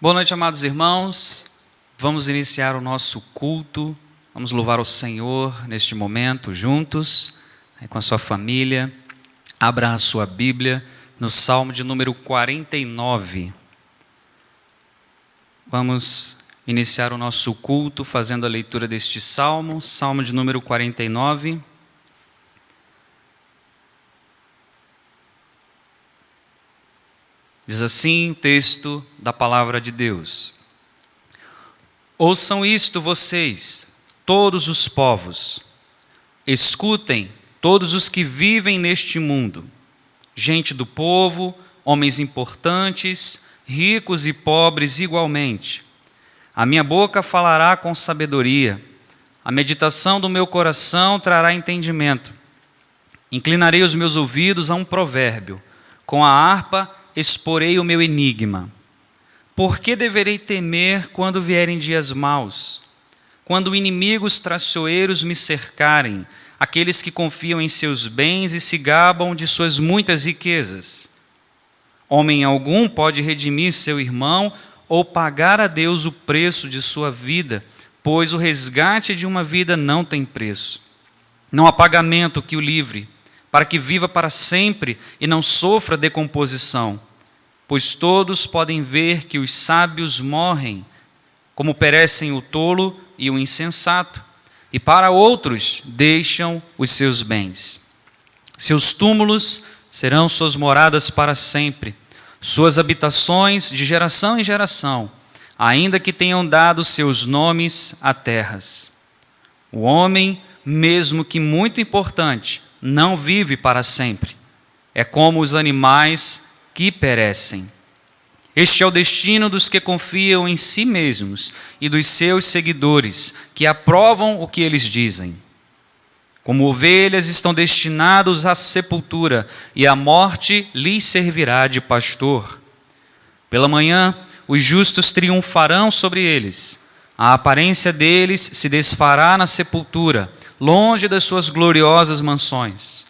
Boa noite, amados irmãos. Vamos iniciar o nosso culto. Vamos louvar o Senhor neste momento, juntos, com a sua família. Abra a sua Bíblia no Salmo de número 49. Vamos iniciar o nosso culto fazendo a leitura deste Salmo, Salmo de número 49. Diz assim o texto da palavra de Deus: Ouçam isto vocês, todos os povos, escutem todos os que vivem neste mundo, gente do povo, homens importantes, ricos e pobres igualmente. A minha boca falará com sabedoria, a meditação do meu coração trará entendimento. Inclinarei os meus ouvidos a um provérbio, com a harpa exporei o meu enigma. Por que deverei temer quando vierem dias maus? Quando inimigos traiçoeiros me cercarem, aqueles que confiam em seus bens e se gabam de suas muitas riquezas. Homem algum pode redimir seu irmão ou pagar a Deus o preço de sua vida, pois o resgate de uma vida não tem preço. Não há pagamento que o livre, para que viva para sempre e não sofra decomposição. Pois todos podem ver que os sábios morrem, como perecem o tolo e o insensato, e para outros deixam os seus bens. Seus túmulos serão suas moradas para sempre, suas habitações de geração em geração, ainda que tenham dado seus nomes a terras. O homem, mesmo que muito importante, não vive para sempre. É como os animais que perecem. Este é o destino dos que confiam em si mesmos e dos seus seguidores, que aprovam o que eles dizem. Como ovelhas estão destinados à sepultura, e a morte lhes servirá de pastor. Pela manhã, os justos triunfarão sobre eles. A aparência deles se desfará na sepultura, longe das suas gloriosas mansões.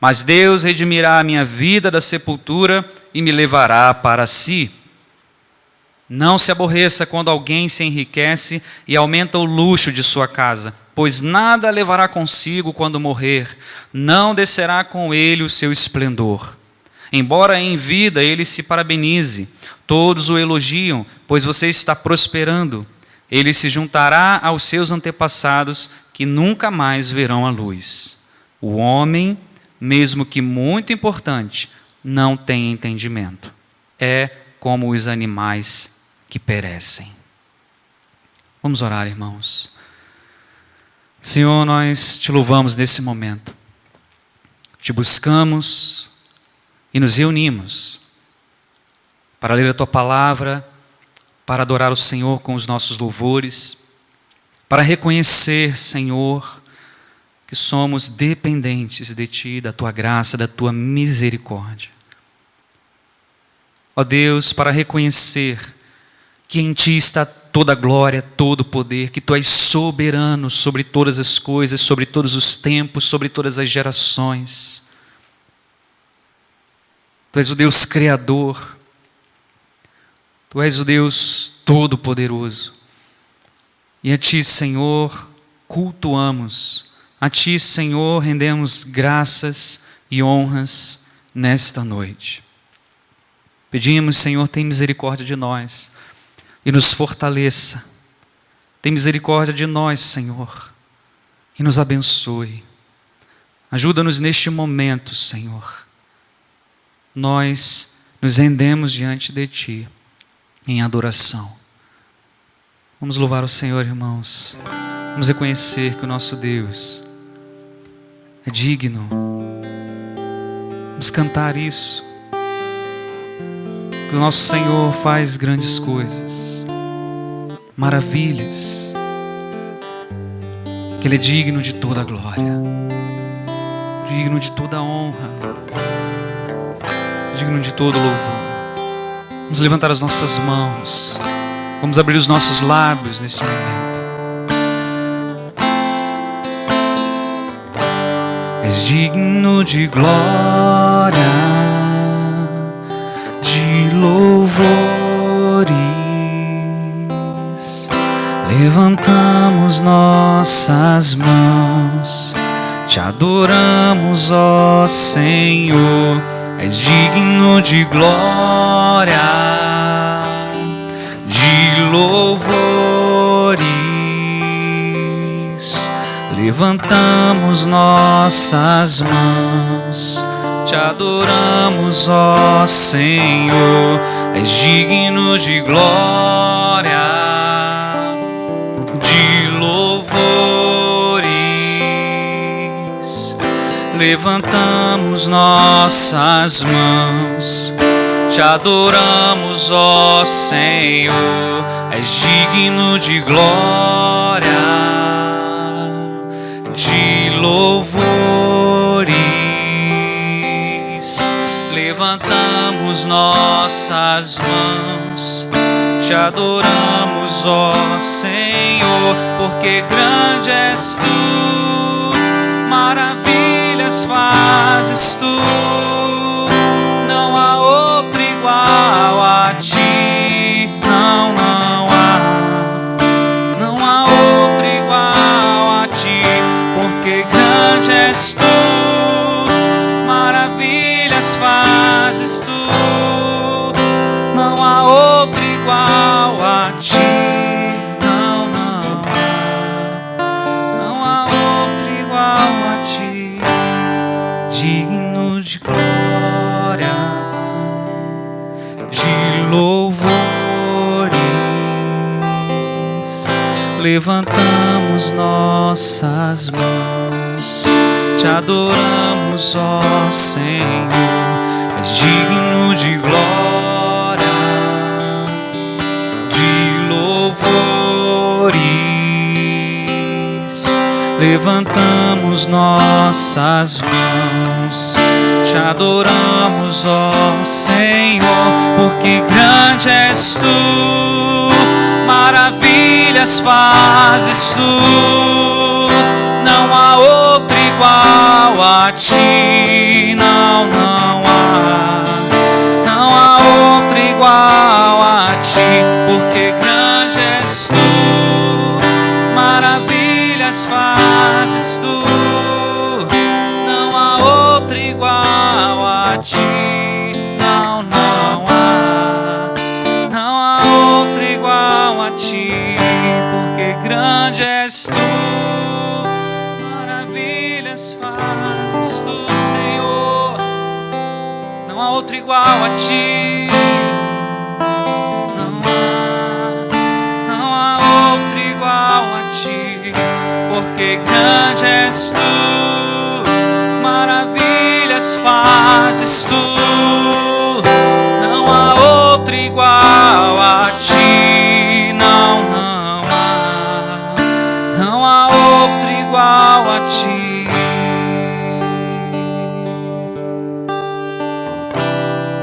Mas Deus redimirá a minha vida da sepultura e me levará para si. Não se aborreça quando alguém se enriquece e aumenta o luxo de sua casa, pois nada levará consigo quando morrer, não descerá com ele o seu esplendor. Embora em vida ele se parabenize, todos o elogiam, pois você está prosperando. Ele se juntará aos seus antepassados, que nunca mais verão a luz. O homem, mesmo que muito importante, não tem entendimento. É como os animais que perecem. Vamos orar, irmãos. Senhor, nós te louvamos nesse momento. Te buscamos e nos reunimos para ler a tua palavra, para adorar o Senhor com os nossos louvores, para reconhecer, Senhor, que somos dependentes de Ti, da Tua graça, da Tua misericórdia. Ó Deus, para reconhecer que em Ti está toda a glória, todo o poder, que Tu és soberano sobre todas as coisas, sobre todos os tempos, sobre todas as gerações. Tu és o Deus Criador, Tu és o Deus Todo-Poderoso. E a Ti, Senhor, cultuamos. A Ti, Senhor, rendemos graças e honras nesta noite. Pedimos, Senhor, tem misericórdia de nós e nos fortaleça. Tem misericórdia de nós, Senhor, e nos abençoe. Ajuda-nos neste momento, Senhor. Nós nos rendemos diante de Ti em adoração. Vamos louvar o Senhor, irmãos. Vamos reconhecer que o nosso Deus é digno. Vamos cantar isso. Que o nosso Senhor faz grandes coisas, maravilhas. Que Ele é digno de toda a glória, digno de toda a honra, digno de todo louvor. Vamos levantar as nossas mãos. Vamos abrir os nossos lábios nesse momento. És digno de glória, de louvor e levantamos nossas mãos, te adoramos, ó Senhor, és digno de glória, de louvores. Levantamos nossas mãos, te adoramos, ó Senhor, és digno de glória, de louvores. Levantamos nossas mãos, te adoramos, ó Senhor, és digno de glória, de louvores. Levantamos nossas mãos, te adoramos, ó Senhor, porque grande és tu, maravilhas fazes tu, não há outro igual a ti, não há outro igual a ti, porque grande és tu, maravilhas fazes tu, não há outro igual a ti, não há outro igual a ti, digno de glória, de louvores. Levantamos nossas mãos, te adoramos, ó Senhor, és digno de glória, de louvores. Levantamos nossas mãos, te adoramos, ó Senhor, porque grande és tu, maravilhas fazes tu, não há outro igual a ti, não há outro igual a ti, porque grande és tu, maravilhas fazes tu, não há outro igual a ti, não há outro igual a ti, porque grande és tu, maravilhas fazes tu, Senhor, não há outro igual a ti, não há outro igual a ti, porque grande és tu, maravilhas fazes tu, não há outro igual a ti, não há outro igual a ti,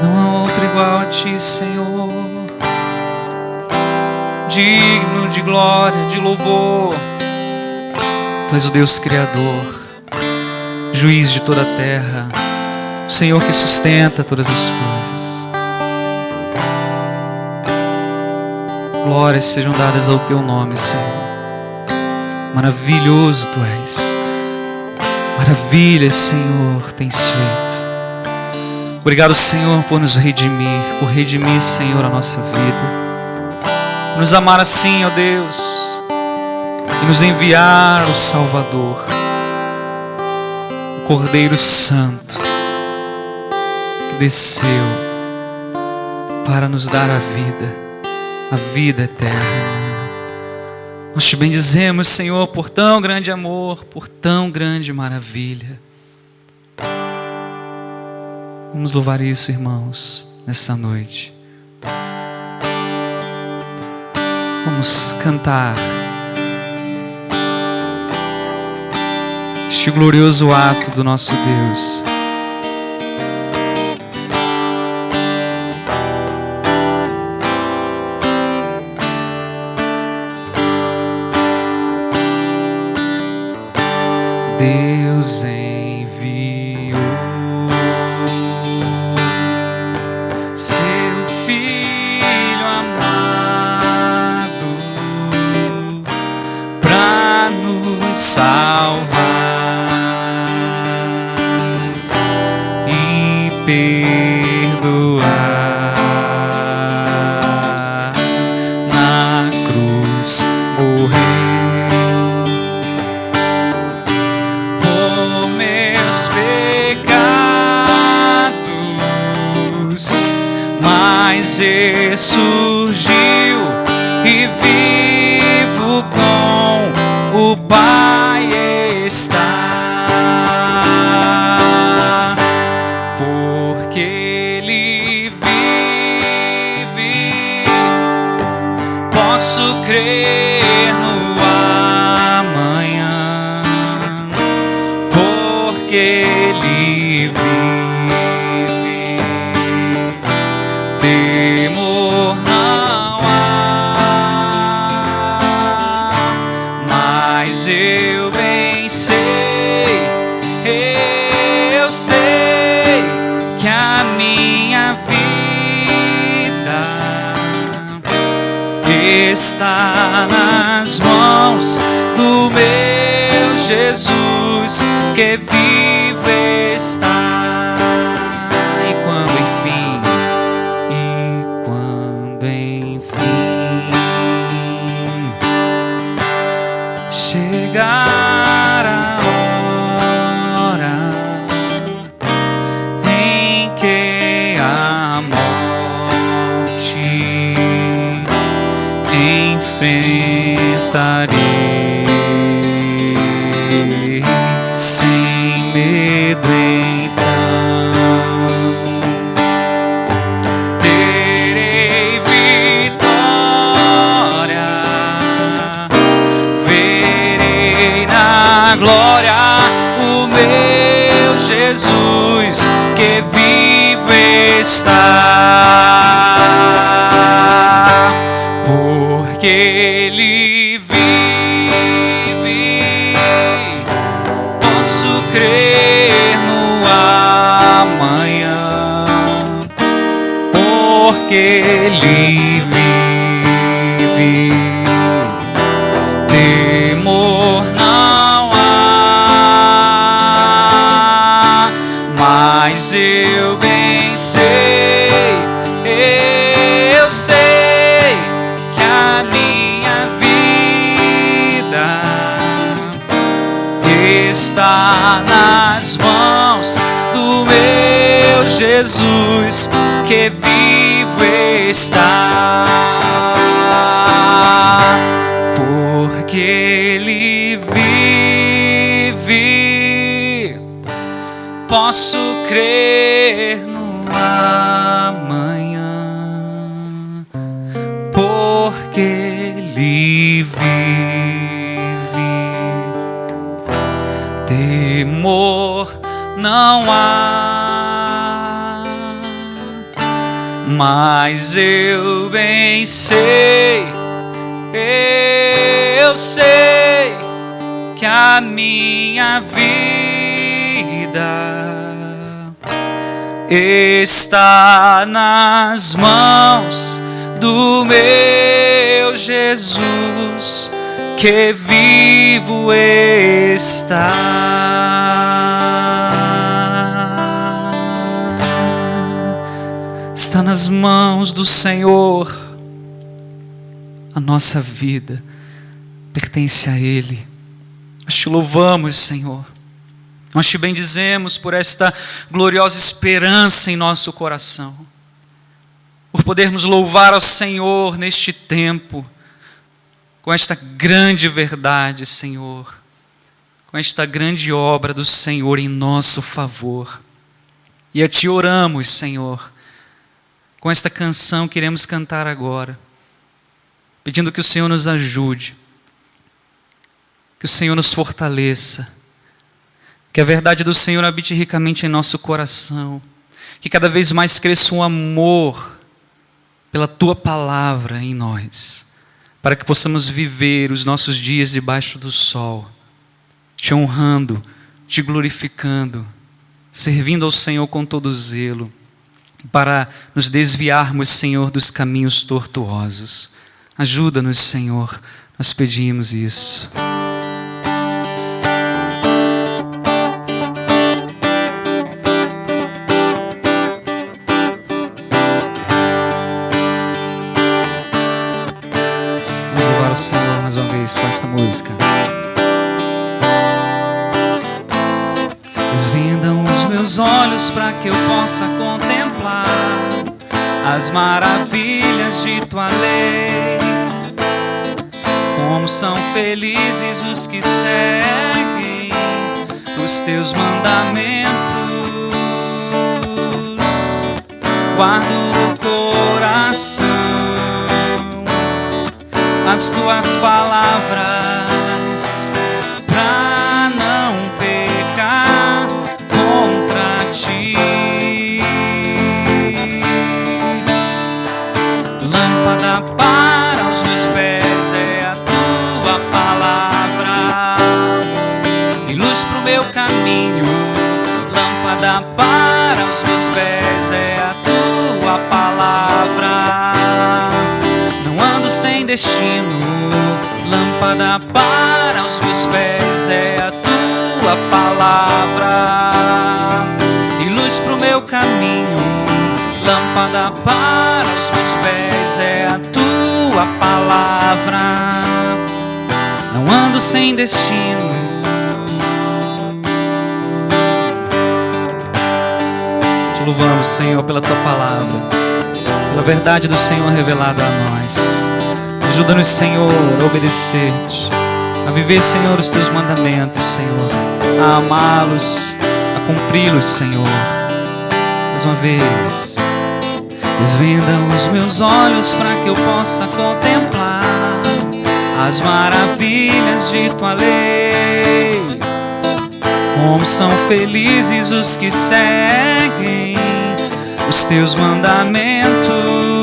não há outro igual a ti, Senhor, digno de glória, de louvor. Tu és o Deus Criador, juiz de toda a terra, o Senhor que sustenta todas as coisas. Glórias sejam dadas ao teu nome, Senhor. Maravilhoso tu és, maravilhas, Senhor, tens feito. Obrigado, Senhor, por nos redimir, por redimir, Senhor, a nossa vida, por nos amar assim, ó Deus, e nos enviar o Salvador, o Cordeiro Santo, que desceu para nos dar a vida eterna. Nós te bendizemos, Senhor, por tão grande amor, por tão grande maravilha. Vamos louvar isso, irmãos, nessa noite. Vamos cantar este glorioso ato do nosso Deus. Deus enviou seu Filho amado salvar e perdoar. Na cruz morreu por meus pecados, mas ressurgiu e vivo com o Pai está, porque Ele vive. Posso crer no amanhã, porque Ele vive. Temor não há, mas eu bem sei, eu sei que a minha vida está nas mãos do meu Jesus, que vivo está. E quando enfim chegar a hora em que a morte enfrentarei sem medo, então terei vitória, verei na glória o meu Jesus, que vivo está, porque Ele vive. Posso crer no amanhã, porque Ele vive. Temor não há, mas eu bem sei, eu sei que a minha vida está nas mãos do meu Jesus, que vivo está, porque Ele vive. Posso crer no amanhã, porque Ele vive. Temor não há, mas eu bem sei, eu sei que a minha vida está nas mãos do meu Jesus, que vivo está. Está nas mãos do Senhor. A nossa vida pertence a Ele. Nós te louvamos, Senhor. Nós te bendizemos por esta gloriosa esperança em nosso coração, por podermos louvar ao Senhor neste tempo, com esta grande verdade, Senhor, com esta grande obra do Senhor em nosso favor. E a Ti oramos, Senhor, com esta canção que iremos cantar agora, pedindo que o Senhor nos ajude, que o Senhor nos fortaleça, que a verdade do Senhor habite ricamente em nosso coração, que cada vez mais cresça um amor pela Tua palavra em nós, para que possamos viver os nossos dias debaixo do sol, Te honrando, Te glorificando, servindo ao Senhor com todo zelo, para nos desviarmos, Senhor, dos caminhos tortuosos. Ajuda-nos, Senhor, nós pedimos isso. Senhor mais uma vez com esta música. Desvendam os meus olhos para que eu possa contemplar as maravilhas de tua lei. Como são felizes os que seguem os teus mandamentos. Guardo no coração as tuas palavras pra não pecar contra ti. Lâmpada para os meus pés é a tua palavra e luz pro meu caminho. Lâmpada para os meus pés é a tua palavra. Não ando sem destino. Lâmpada para os meus pés é a tua palavra e luz pro meu caminho. Lâmpada para os meus pés é a tua palavra. Não ando sem destino. Te louvamos, Senhor, pela tua palavra, pela verdade do Senhor revelada a nós. Ajuda-nos, Senhor, a obedecer-te, a viver, Senhor, os teus mandamentos, Senhor, a amá-los, a cumpri-los, Senhor. Mais uma vez, desvendam os meus olhos para que eu possa contemplar as maravilhas de tua lei. Como são felizes os que seguem os teus mandamentos.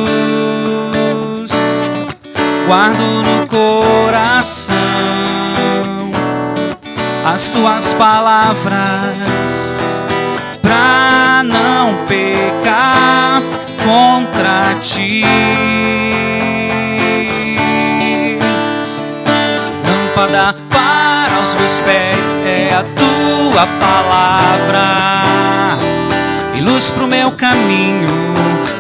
Guardo no coração as tuas palavras pra não pecar contra ti. Lâmpada para os meus pés é a tua palavra e luz pro meu caminho.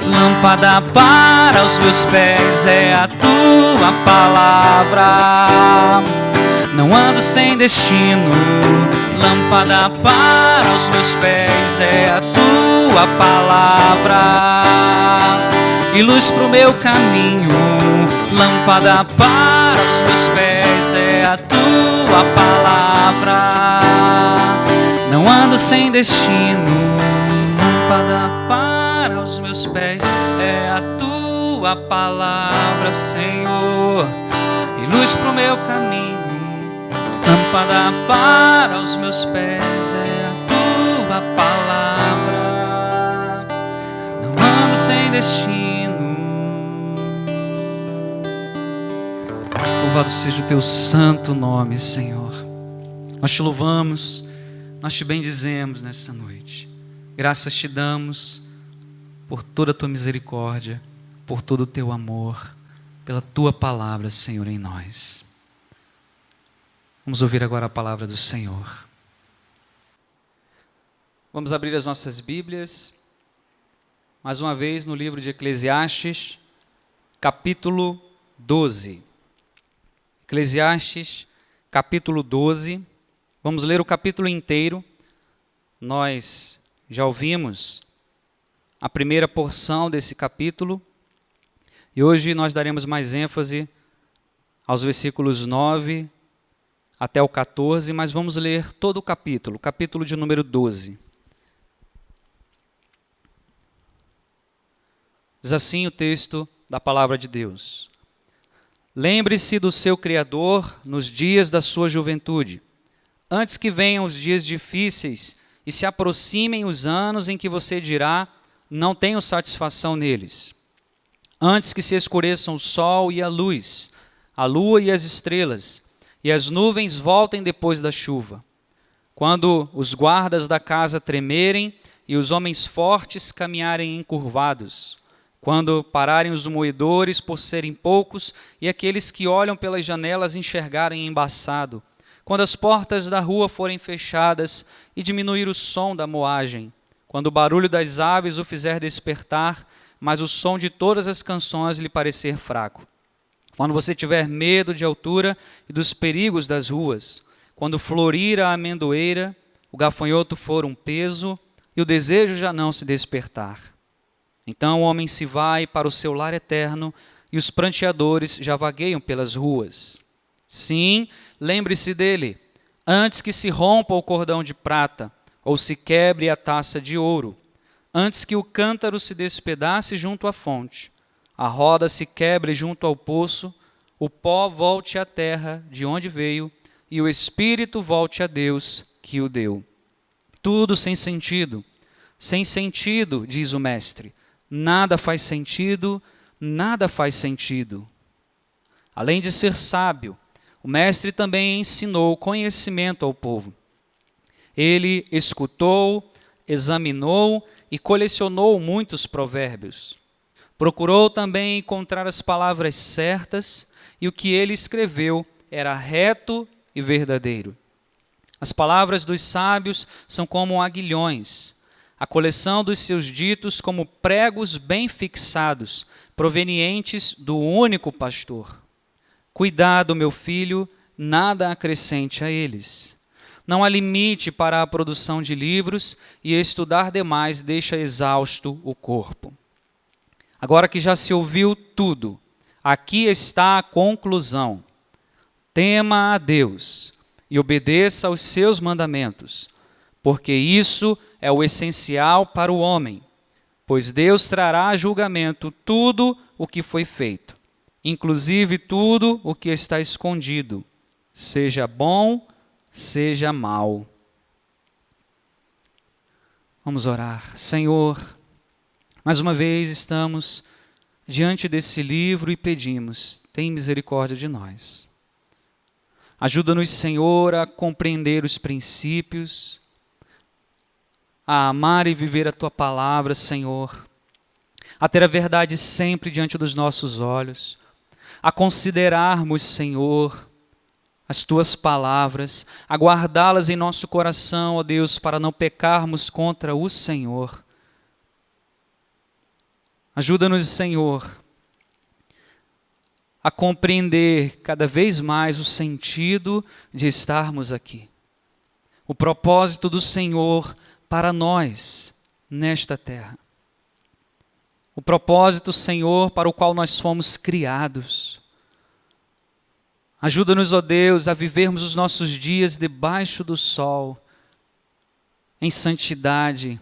Lâmpada para os meus pés é a tua palavra. Não ando sem destino. Lâmpada para os meus pés é a tua palavra e luz pro meu caminho. Lâmpada para os meus pés é a tua palavra. Não ando sem destino. Lâmpada para os meus pés é a tua palavra, Senhor, e luz pro meu caminho. Lâmpada para os meus pés é a tua palavra. Não ando sem destino. Louvado seja o teu santo nome, Senhor. Nós te louvamos, nós te bendizemos nesta noite. Graças te damos por toda a tua misericórdia, por todo o teu amor, pela tua palavra, Senhor, em nós. Vamos ouvir agora a palavra do Senhor. Vamos abrir as nossas Bíblias, mais uma vez no livro de Eclesiastes, capítulo 12. Eclesiastes, capítulo 12. Vamos ler o capítulo inteiro. Nós já ouvimos a primeira porção desse capítulo e hoje nós daremos mais ênfase aos versículos 9 até o 14, mas vamos ler todo o capítulo de número 12. Diz assim o texto da palavra de Deus: Lembre-se do seu Criador nos dias da sua juventude, antes que venham os dias difíceis e se aproximem os anos em que você dirá, não tenho satisfação neles. Antes que se escureçam o sol e a luz, a lua e as estrelas, e as nuvens voltem depois da chuva. Quando os guardas da casa tremerem e os homens fortes caminharem encurvados. Quando pararem os moedores por serem poucos e aqueles que olham pelas janelas enxergarem embaçado. Quando as portas da rua forem fechadas e diminuir o som da moagem, quando o barulho das aves o fizer despertar, mas o som de todas as canções lhe parecer fraco. Quando você tiver medo de altura e dos perigos das ruas, quando florir a amendoeira, o gafanhoto for um peso e o desejo já não se despertar. Então o homem se vai para o seu lar eterno e os pranteadores já vagueiam pelas ruas. Sim, lembre-se dele, antes que se rompa o cordão de prata ou se quebre a taça de ouro, antes que o cântaro se despedace junto à fonte, a roda se quebre junto ao poço, o pó volte à terra de onde veio e o espírito volte a Deus que o deu. Tudo sem sentido, diz o mestre. Nada faz sentido, nada faz sentido. Além de ser sábio, o mestre também ensinou conhecimento ao povo. Ele escutou, examinou e colecionou muitos provérbios. Procurou também encontrar as palavras certas e o que ele escreveu era reto e verdadeiro. As palavras dos sábios são como aguilhões, a coleção dos seus ditos como pregos bem fixados, provenientes do único pastor. Cuidado, meu filho, nada acrescente a eles. Não há limite para a produção de livros e estudar demais deixa exausto o corpo. Agora que já se ouviu tudo, aqui está a conclusão. Tema a Deus e obedeça aos seus mandamentos, porque isso é o essencial para o homem, pois Deus trará a julgamento tudo o que foi feito, inclusive tudo o que está escondido, seja bom, seja mal. Vamos orar. Senhor, mais uma vez estamos diante desse livro e pedimos, tem misericórdia de nós. Ajuda-nos, Senhor, a compreender os princípios, a amar e viver a Tua palavra, Senhor, a ter a verdade sempre diante dos nossos olhos, a considerarmos, Senhor, as Tuas palavras, a guardá-las em nosso coração, ó Deus, para não pecarmos contra o Senhor. Ajuda-nos, Senhor, a compreender cada vez mais o sentido de estarmos aqui. O propósito do Senhor para nós nesta terra. O propósito, Senhor, para o qual nós fomos criados. Ajuda-nos, ó Deus, a vivermos os nossos dias debaixo do sol, em santidade.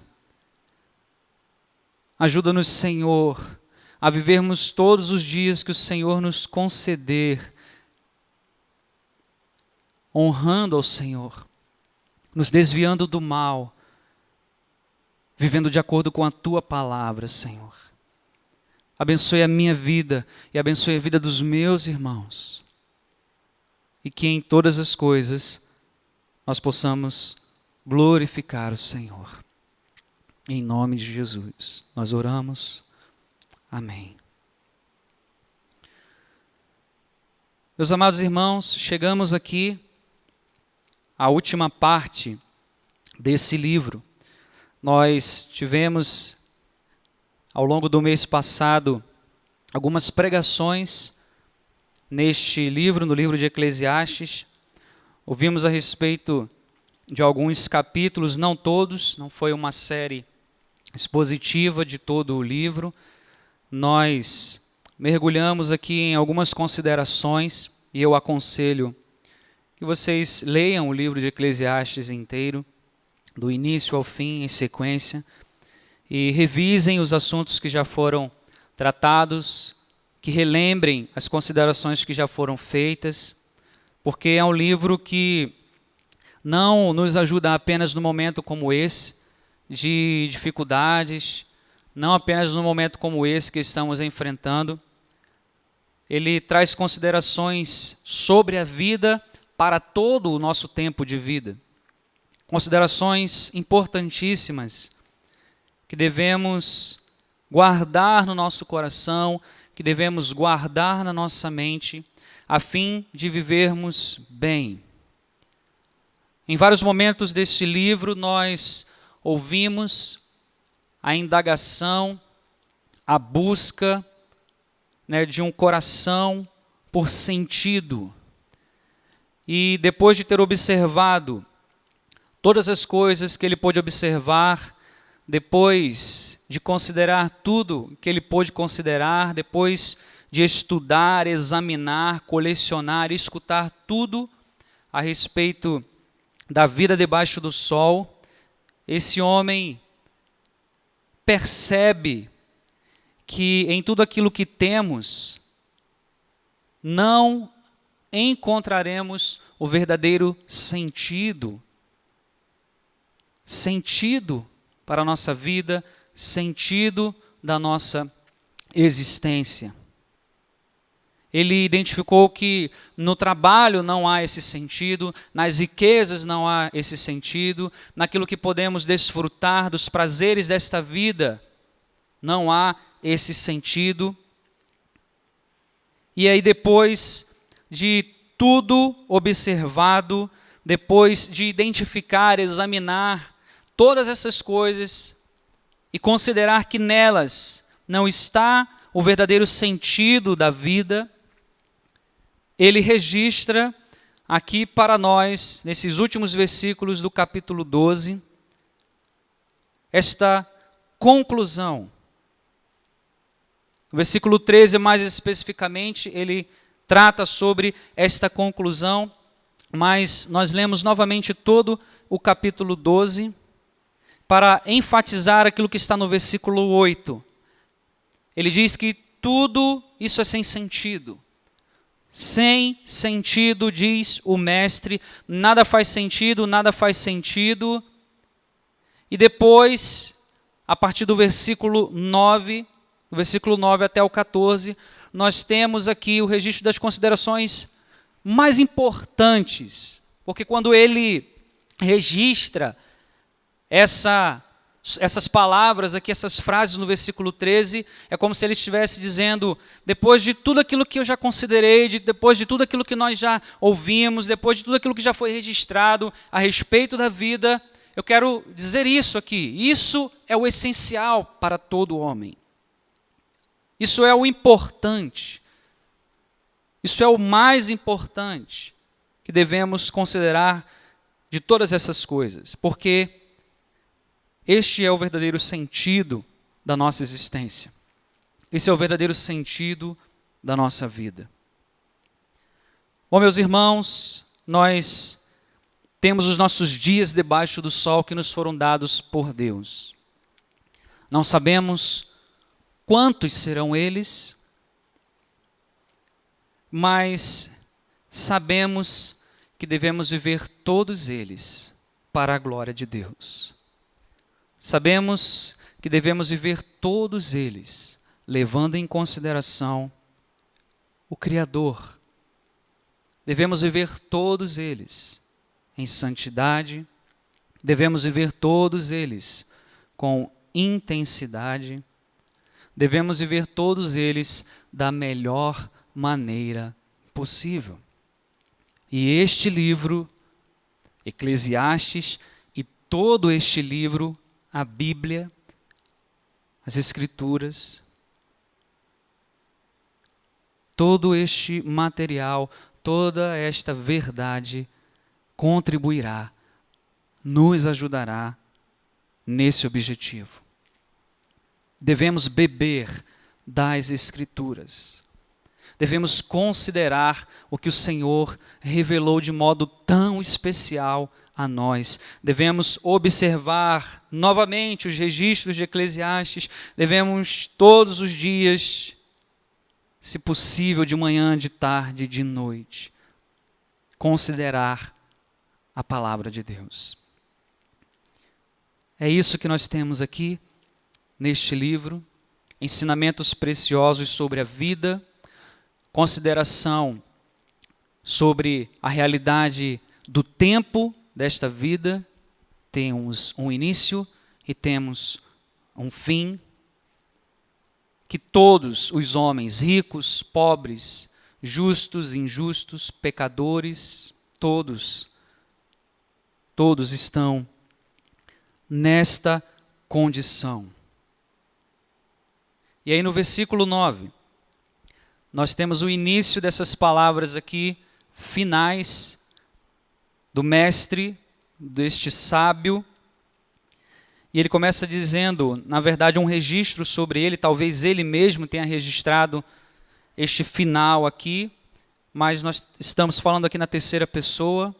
Ajuda-nos, Senhor, a vivermos todos os dias que o Senhor nos conceder, honrando ao Senhor, nos desviando do mal, vivendo de acordo com a Tua palavra, Senhor. Abençoe a minha vida e abençoe a vida dos meus irmãos. E que em todas as coisas nós possamos glorificar o Senhor. Em nome de Jesus, nós oramos. Amém. Meus amados irmãos, chegamos aqui à última parte desse livro. Nós tivemos, ao longo do mês passado, algumas pregações neste livro, no livro de Eclesiastes. Ouvimos a respeito de alguns capítulos, não todos, não foi uma série expositiva de todo o livro. Nós mergulhamos aqui em algumas considerações e eu aconselho que vocês leiam o livro de Eclesiastes inteiro, do início ao fim, em sequência, e revisem os assuntos que já foram tratados, que relembrem as considerações que já foram feitas, porque é um livro que não nos ajuda apenas no momento como esse, de dificuldades, não apenas no momento como esse que estamos enfrentando. Ele traz considerações sobre a vida para todo o nosso tempo de vida. Considerações importantíssimas que devemos guardar no nosso coração, que devemos guardar na nossa mente, a fim de vivermos bem. Em vários momentos deste livro nós ouvimos a indagação, a busca, de um coração por sentido. E depois de ter observado todas as coisas que ele pôde observar, depois de considerar tudo que ele pôde considerar, depois de estudar, examinar, colecionar, escutar tudo a respeito da vida debaixo do sol, esse homem percebe que em tudo aquilo que temos, não encontraremos o verdadeiro sentido para a nossa vida, sentido da nossa existência. Ele identificou que no trabalho não há esse sentido, nas riquezas não há esse sentido, naquilo que podemos desfrutar dos prazeres desta vida não há esse sentido. E aí, depois de tudo observado, depois de identificar, examinar todas essas coisas e considerar que nelas não está o verdadeiro sentido da vida, ele registra aqui para nós, nesses últimos versículos do capítulo 12, esta conclusão. No versículo 13, mais especificamente, ele trata sobre esta conclusão, mas nós lemos novamente todo o capítulo 12 para enfatizar aquilo que está no versículo 8. Ele diz que tudo isso é sem sentido. Sem sentido, diz o mestre, nada faz sentido, nada faz sentido. E depois, a partir do versículo 9, do versículo 9 até o 14, nós temos aqui o registro das considerações mais importantes, porque quando ele registra essas palavras aqui, essas frases no versículo 13, é como se ele estivesse dizendo, depois de tudo aquilo que eu já considerei, depois de tudo aquilo que nós já ouvimos, depois de tudo aquilo que já foi registrado a respeito da vida, eu quero dizer isso aqui, isso é o essencial para todo homem. Isso é o importante. Isso é o mais importante que devemos considerar de todas essas coisas, porque este é o verdadeiro sentido da nossa existência. Esse é o verdadeiro sentido da nossa vida. Bom, meus irmãos, nós temos os nossos dias debaixo do sol que nos foram dados por Deus. Não sabemos quantos serão eles, mas sabemos que devemos viver todos eles para a glória de Deus. Sabemos que devemos viver todos eles, levando em consideração o Criador. Devemos viver todos eles em santidade, devemos viver todos eles com intensidade, devemos viver todos eles da melhor maneira possível. E este livro, Eclesiastes, e todo este livro, a Bíblia, as Escrituras, todo este material, toda esta verdade contribuirá, nos ajudará nesse objetivo. Devemos beber das Escrituras. Devemos considerar o que o Senhor revelou de modo tão especial a nós. Devemos observar novamente os registros de Eclesiastes. Devemos todos os dias, se possível, de manhã, de tarde, de noite, considerar a palavra de Deus. É isso que nós temos aqui neste livro, ensinamentos preciosos sobre a vida, consideração sobre a realidade do tempo desta vida. Temos um início e temos um fim, que todos os homens, ricos, pobres, justos, injustos, pecadores, todos estão nesta condição. E aí no versículo 9, nós temos o início dessas palavras aqui, finais, do mestre, deste sábio. E ele começa dizendo, na verdade, um registro sobre ele, talvez ele mesmo tenha registrado este final aqui, mas nós estamos falando aqui na terceira pessoa.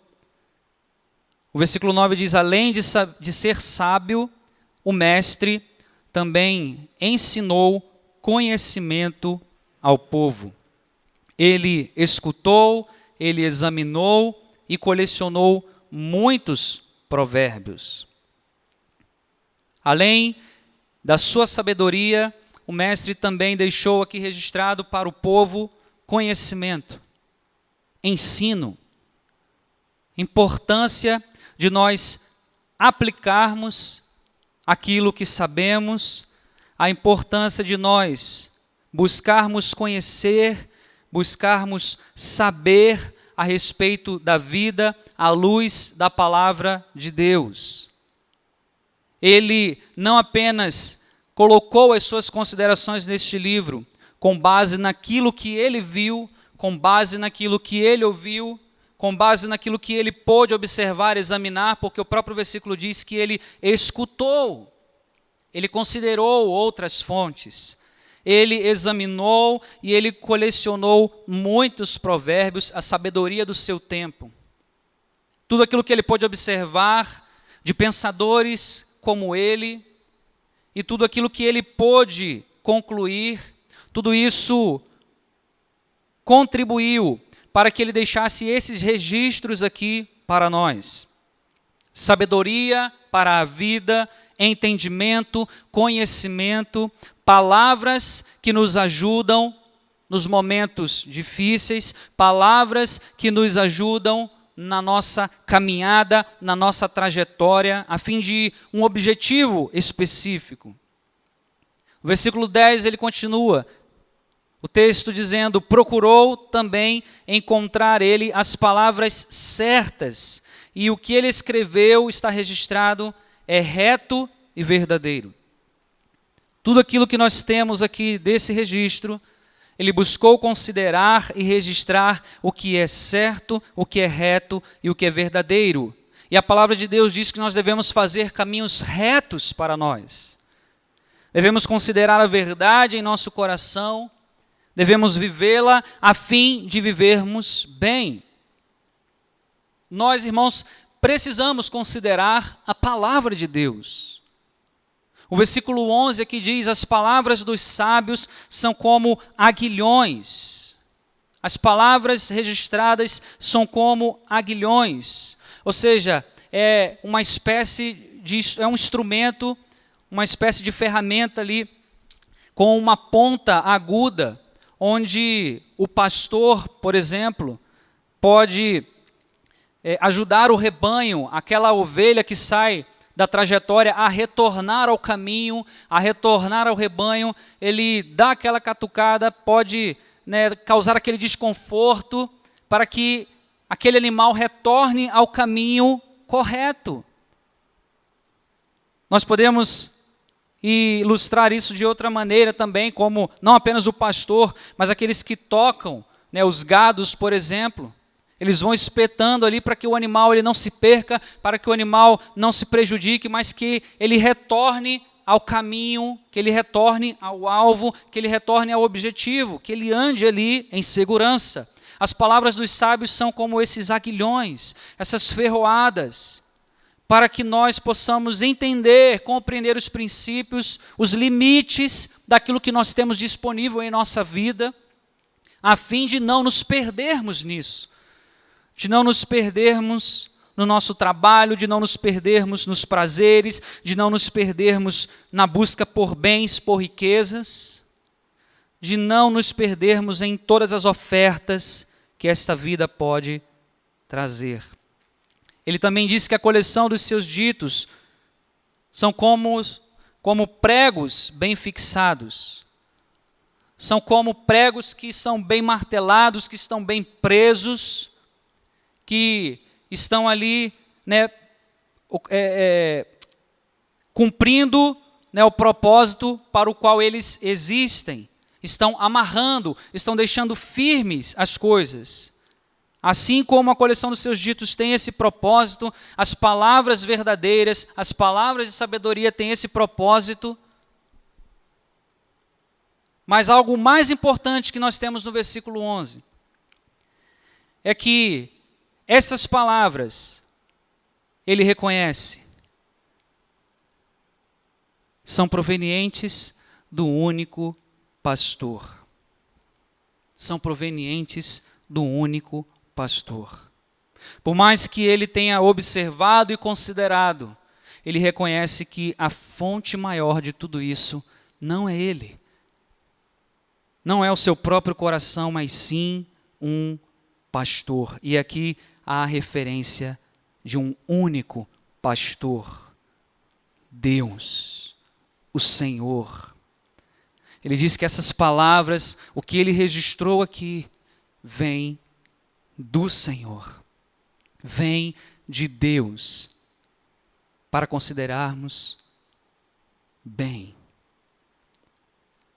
O versículo 9 diz, além de ser sábio, o mestre também ensinou conhecimento ao povo. Ele escutou, ele examinou e colecionou muitos provérbios. Além da sua sabedoria, o mestre também deixou aqui registrado para o povo conhecimento, ensino, importância de nós aplicarmos aquilo que sabemos, a importância de nós buscarmos conhecer, buscarmos saber a respeito da vida à luz da palavra de Deus. Ele não apenas colocou as suas considerações neste livro com base naquilo que ele viu, com base naquilo que ele ouviu, com base naquilo que ele pôde observar, examinar, porque o próprio versículo diz que ele escutou, ele considerou outras fontes, ele examinou e ele colecionou muitos provérbios, a sabedoria do seu tempo. Tudo aquilo que ele pôde observar de pensadores como ele, e tudo aquilo que ele pôde concluir, tudo isso contribuiu para que ele deixasse esses registros aqui para nós. Sabedoria para a vida, entendimento, conhecimento, palavras que nos ajudam nos momentos difíceis, palavras que nos ajudam na nossa caminhada, na nossa trajetória, a fim de um objetivo específico. O versículo 10, ele continua, o texto dizendo, procurou também encontrar ele as palavras certas, e o que ele escreveu está registrado, é reto e verdadeiro. Tudo aquilo que nós temos aqui desse registro, ele buscou considerar e registrar o que é certo, o que é reto e o que é verdadeiro. E a palavra de Deus diz que nós devemos fazer caminhos retos para nós. Devemos considerar a verdade em nosso coração, devemos vivê-la a fim de vivermos bem. Nós, irmãos, precisamos considerar a palavra de Deus. O versículo 11 aqui diz, as palavras dos sábios são como aguilhões. As palavras registradas são como aguilhões. Ou seja, é uma espécie de, é um instrumento, uma espécie de ferramenta ali, com uma ponta aguda, onde o pastor, por exemplo, pode ajudar o rebanho, aquela ovelha que sai da trajetória a retornar ao caminho, a retornar ao rebanho, ele dá aquela catucada, pode causar aquele desconforto para que aquele animal retorne ao caminho correto. Nós podemos ilustrar isso de outra maneira também, como não apenas o pastor, mas aqueles que tocam, os gados, por exemplo. Eles vão espetando ali para que o animal ele não se perca, para que o animal não se prejudique, mas que ele retorne ao caminho, que ele retorne ao alvo, que ele retorne ao objetivo, que ele ande ali em segurança. As palavras dos sábios são como esses aguilhões, essas ferroadas, para que nós possamos entender, compreender os princípios, os limites daquilo que nós temos disponível em nossa vida, a fim de não nos perdermos nisso. De não nos perdermos no nosso trabalho, de não nos perdermos nos prazeres, de não nos perdermos na busca por bens, por riquezas, de não nos perdermos em todas as ofertas que esta vida pode trazer. Ele também disse que a coleção dos seus ditos são como pregos bem fixados. São como pregos que são bem martelados, que estão bem presos, que estão ali cumprindo o propósito para o qual eles existem, estão amarrando, estão deixando firmes as coisas. Assim como a coleção dos seus ditos tem esse propósito, as palavras verdadeiras, as palavras de sabedoria têm esse propósito. Mas algo mais importante que nós temos no versículo 11 é que essas palavras, ele reconhece, são provenientes do único pastor. São provenientes do único pastor. Por mais que ele tenha observado e considerado, ele reconhece que a fonte maior de tudo isso não é ele. Não é o seu próprio coração, mas sim um pastor. E aqui há a referência de um único pastor. Deus, o Senhor. Ele diz que essas palavras, o que ele registrou aqui, vem do Senhor. Vem de Deus. Para considerarmos bem.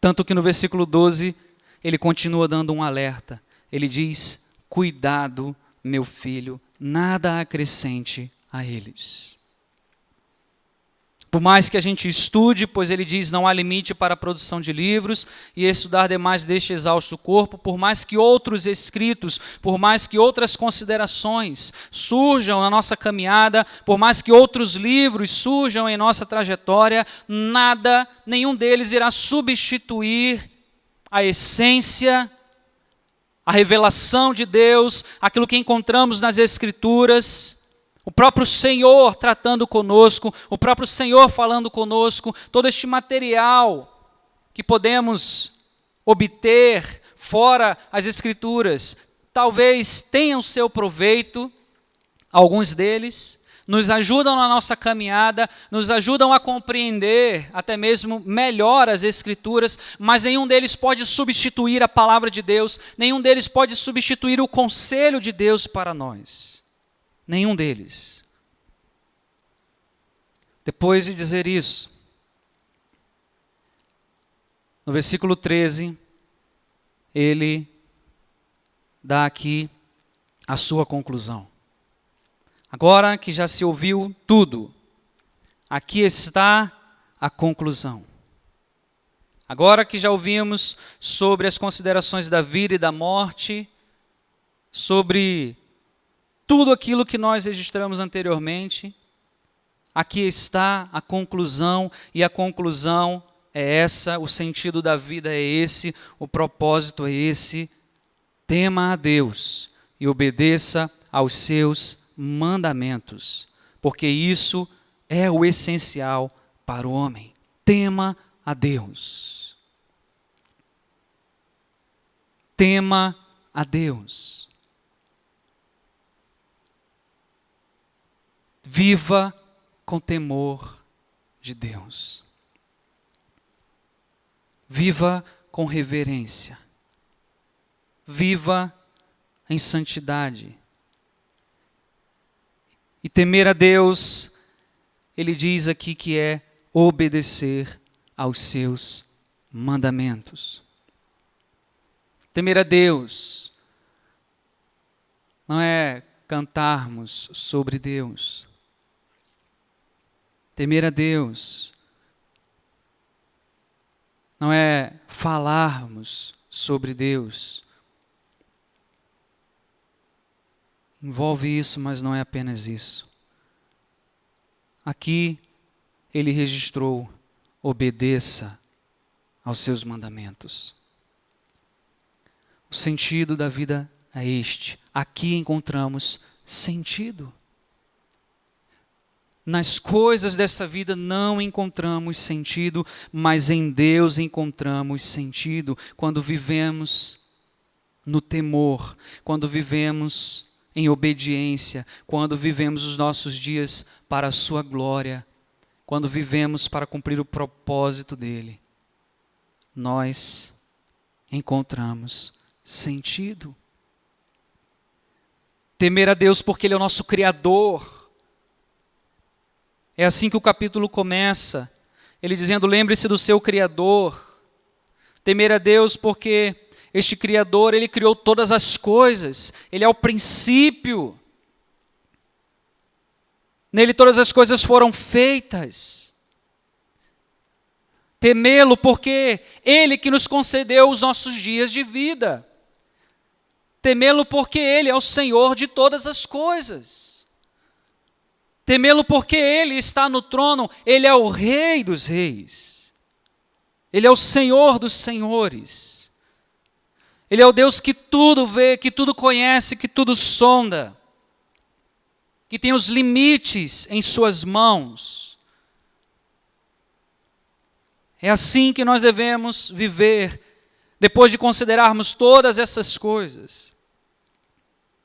Tanto que no versículo 12, ele continua dando um alerta. Ele diz, cuidado, meu filho, nada acrescente a eles. Por mais que a gente estude, pois ele diz, não há limite para a produção de livros, e estudar demais deixa exausto o corpo, por mais que outros escritos, por mais que outras considerações surjam na nossa caminhada, por mais que outros livros surjam em nossa trajetória, nada, nenhum deles irá substituir a essência, a revelação de Deus, aquilo que encontramos nas Escrituras, o próprio Senhor tratando conosco, o próprio Senhor falando conosco, todo este material que podemos obter fora as Escrituras, talvez tenham seu proveito, alguns deles, nos ajudam na nossa caminhada, nos ajudam a compreender até mesmo melhor as Escrituras, mas nenhum deles pode substituir a palavra de Deus, nenhum deles pode substituir o conselho de Deus para nós. Nenhum deles. Depois de dizer isso, no versículo 13, ele dá aqui a sua conclusão. Agora que já se ouviu tudo, aqui está a conclusão. Agora que já ouvimos sobre as considerações da vida e da morte, sobre tudo aquilo que nós registramos anteriormente, aqui está a conclusão, e a conclusão é essa, o sentido da vida é esse, o propósito é esse. Tema a Deus e obedeça aos seus mandamentos, porque isso é o essencial para o homem. Tema a Deus. Tema a Deus. Viva com temor de Deus. Viva com reverência. Viva em santidade. E temer a Deus, ele diz aqui que é obedecer aos seus mandamentos. Temer a Deus não é cantarmos sobre Deus. Temer a Deus não é falarmos sobre Deus. Envolve isso, mas não é apenas isso. Aqui ele registrou, obedeça aos seus mandamentos. O sentido da vida é este. Aqui encontramos sentido. Nas coisas dessa vida não encontramos sentido, mas em Deus encontramos sentido. Quando vivemos no temor, quando vivemos em obediência, quando vivemos os nossos dias para a sua glória, quando vivemos para cumprir o propósito dele, nós encontramos sentido. Temer a Deus porque ele é o nosso Criador. É assim que o capítulo começa, ele dizendo, lembre-se do seu Criador. Temer a Deus porque este Criador, Ele criou todas as coisas, Ele é o princípio. Nele todas as coisas foram feitas. Temê-lo porque Ele que nos concedeu os nossos dias de vida. Temê-lo porque Ele é o Senhor de todas as coisas. Temê-lo porque Ele está no trono, Ele é o Rei dos reis. Ele é o Senhor dos senhores. Ele é o Deus que tudo vê, que tudo conhece, que tudo sonda, que tem os limites em suas mãos. É assim que nós devemos viver, depois de considerarmos todas essas coisas.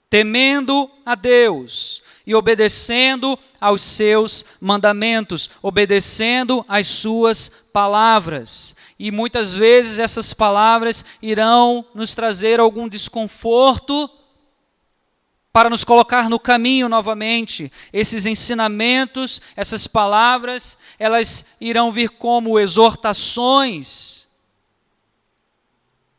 Temendo a Deus e obedecendo aos seus mandamentos, obedecendo às suas palavras. E muitas vezes essas palavras irão nos trazer algum desconforto para nos colocar no caminho novamente. Esses ensinamentos, essas palavras, elas irão vir como exortações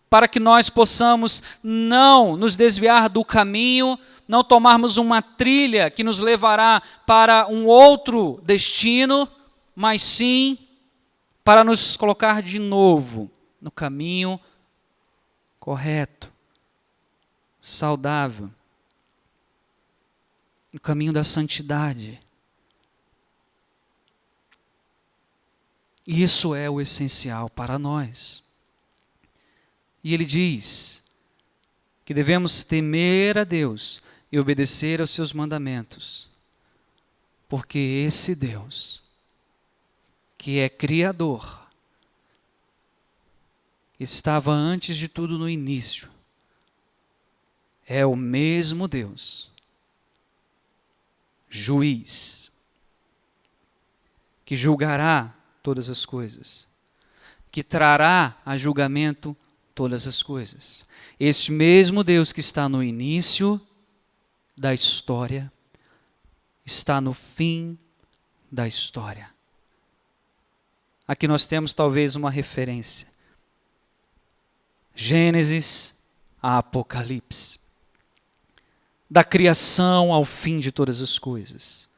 para que nós possamos não nos desviar do caminho, não tomarmos uma trilha que nos levará para um outro destino, mas sim para nos colocar de novo no caminho correto, saudável, no caminho da santidade. Isso é o essencial para nós. E ele diz que devemos temer a Deus e obedecer aos seus mandamentos, porque esse Deus, que é Criador, estava antes de tudo no início, é o mesmo Deus, juiz, que julgará todas as coisas, que trará a julgamento todas as coisas. Este mesmo Deus que está no início da história, está no fim da história. Aqui nós temos talvez uma referência. Gênesis a Apocalipse. Da criação ao fim de todas as coisas.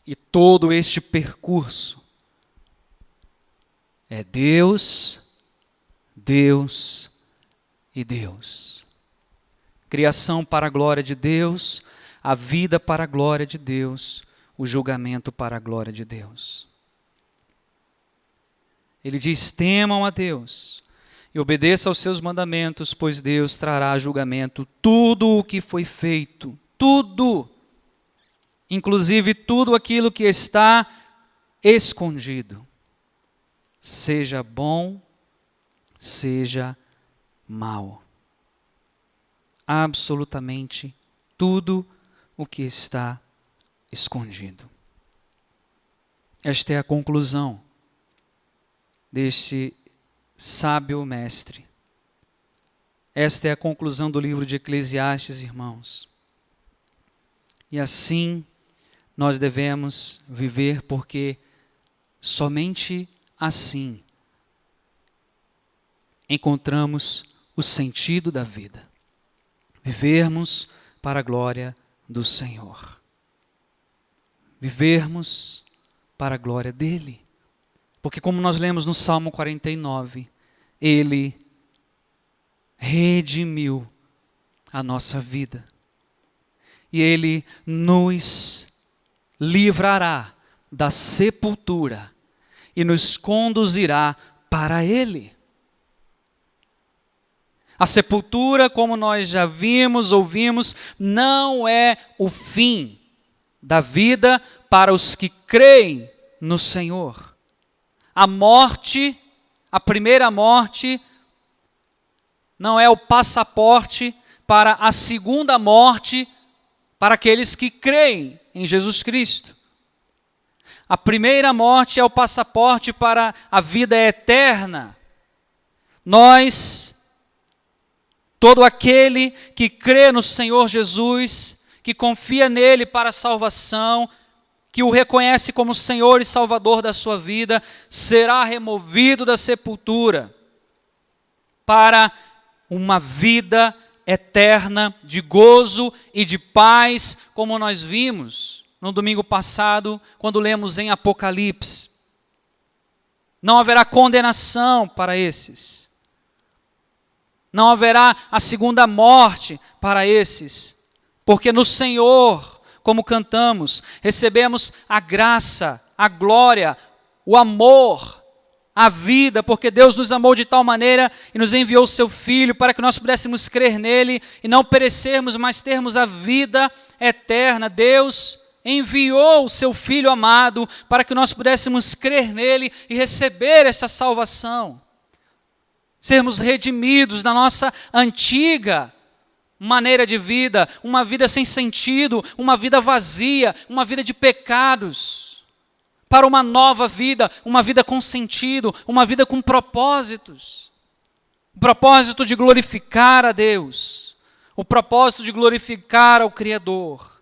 E todo este percurso é Deus, Deus e Deus. Criação para a glória de Deus, a vida para a glória de Deus, o julgamento para a glória de Deus. Ele diz: temam a Deus e obedeçam aos seus mandamentos, pois Deus trará a julgamento tudo o que foi feito, tudo, inclusive tudo aquilo que está escondido, seja bom, seja mal. Absolutamente tudo o que está escondido. Esta é a conclusão deste sábio mestre. Esta é a conclusão do livro de Eclesiastes, irmãos. E assim nós devemos viver, porque somente assim encontramos o sentido da vida. Vivermos para a glória do Senhor. Vivermos para a glória dEle. Porque como nós lemos no Salmo 49, Ele redimiu a nossa vida. E Ele nos livrará da sepultura e nos conduzirá para Ele. A sepultura, como nós já vimos, ouvimos, não é o fim da vida para os que creem no Senhor. A morte, a primeira morte, não é o passaporte para a segunda morte para aqueles que creem em Jesus Cristo. A primeira morte é o passaporte para a vida eterna. Todo aquele que crê no Senhor Jesus, que confia nele para a salvação, que o reconhece como Senhor e Salvador da sua vida, será removido da sepultura para uma vida eterna de gozo e de paz, como nós vimos no domingo passado, quando lemos em Apocalipse. Não haverá condenação para esses. Não haverá a segunda morte para esses. Porque no Senhor, como cantamos, recebemos a graça, a glória, o amor, a vida, porque Deus nos amou de tal maneira e nos enviou o seu Filho para que nós pudéssemos crer nele e não perecermos, mas termos a vida eterna. Deus enviou o seu Filho amado para que nós pudéssemos crer nele e receber essa salvação. Sermos redimidos da nossa antiga maneira de vida, uma vida sem sentido, uma vida vazia, uma vida de pecados, para uma nova vida, uma vida com sentido, uma vida com propósitos. O propósito de glorificar a Deus, o propósito de glorificar ao Criador.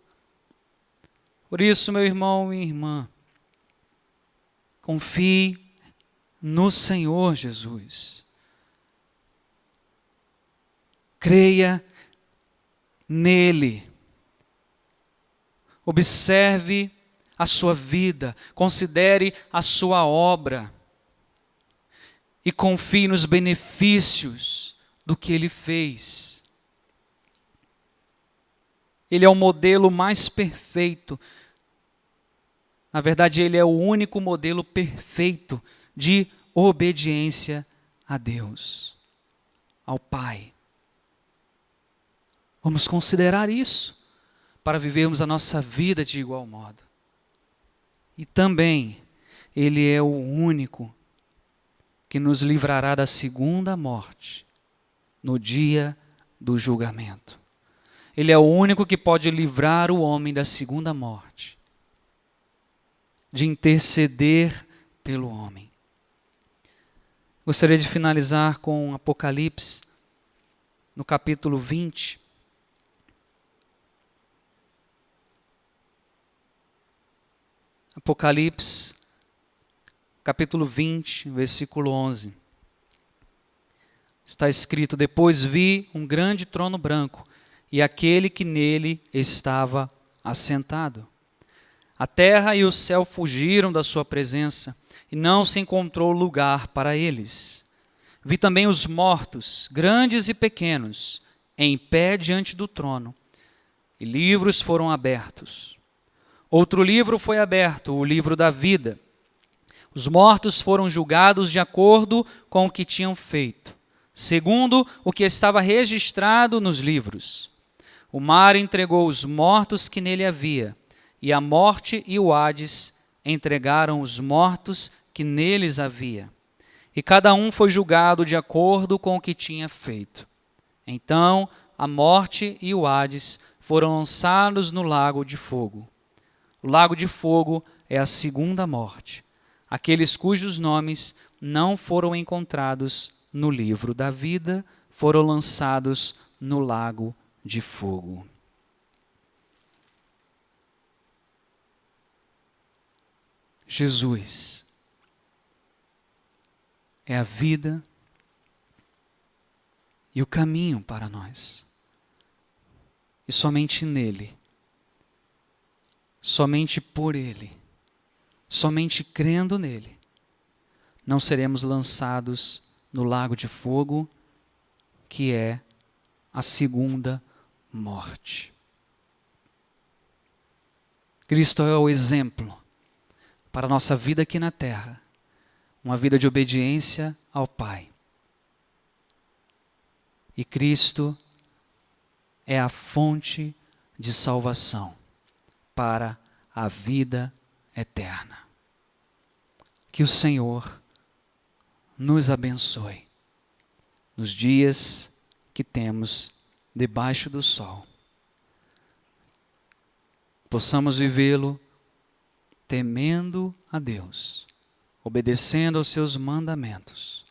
Por isso, meu irmão e irmã, confie no Senhor Jesus. Creia nele. Observe a sua vida, considere a sua obra e confie nos benefícios do que ele fez. Ele é o modelo mais perfeito. Na verdade, ele é o único modelo perfeito de obediência a Deus, ao Pai. Vamos considerar isso para vivermos a nossa vida de igual modo. E também, ele é o único que nos livrará da segunda morte, no dia do julgamento. Ele é o único que pode livrar o homem da segunda morte, de interceder pelo homem. Gostaria de finalizar com Apocalipse, no capítulo 20. Apocalipse, capítulo 20, versículo 11. Está escrito: depois vi um grande trono branco e aquele que nele estava assentado. A terra e o céu fugiram da sua presença e não se encontrou lugar para eles. Vi também os mortos, grandes e pequenos, em pé diante do trono, e livros foram abertos. Outro livro foi aberto, o livro da vida. Os mortos foram julgados de acordo com o que tinham feito, segundo o que estava registrado nos livros. O mar entregou os mortos que nele havia, e a morte e o Hades entregaram os mortos que neles havia. E cada um foi julgado de acordo com o que tinha feito. Então a morte e o Hades foram lançados no lago de fogo. O lago de fogo é a segunda morte. Aqueles cujos nomes não foram encontrados no livro da vida foram lançados no lago de fogo. Jesus é a vida e o caminho para nós. E somente nele, somente por ele, somente crendo nele, não seremos lançados no lago de fogo, que é a segunda morte. Cristo é o exemplo para a nossa vida aqui na terra, uma vida de obediência ao Pai. E Cristo é a fonte de salvação para a vida eterna. Que o Senhor nos abençoe nos dias que temos debaixo do sol. Possamos vivê-lo temendo a Deus, obedecendo aos seus mandamentos,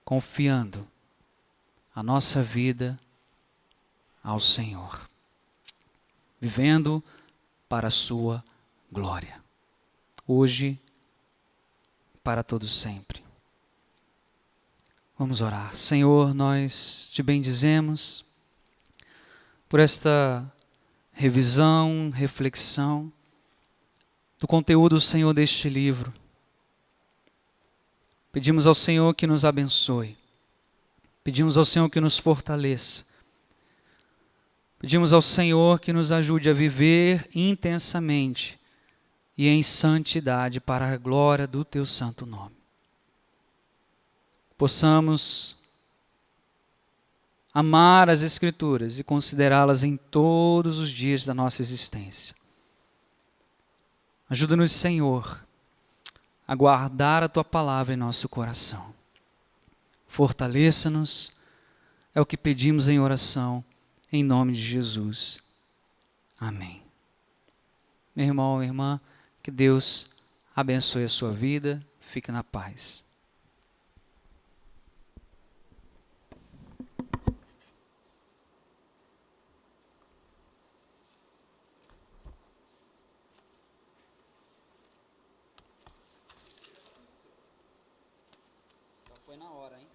confiando a nossa vida ao Senhor, vivendo para a sua glória, hoje, para todo sempre. Vamos orar. Senhor, nós te bendizemos por esta revisão, reflexão do conteúdo, Senhor, deste livro. Pedimos ao Senhor que nos abençoe. Pedimos ao Senhor que nos fortaleça. Pedimos ao Senhor que nos ajude a viver intensamente e em santidade para a glória do teu santo nome. Possamos amar as Escrituras e considerá-las em todos os dias da nossa existência. Ajuda-nos, Senhor, a guardar a tua palavra em nosso coração. Fortaleça-nos, é o que pedimos em oração, em nome de Jesus. Amém. Meu irmão, minha irmã, que Deus abençoe a sua vida, fique na paz. Foi na hora, hein?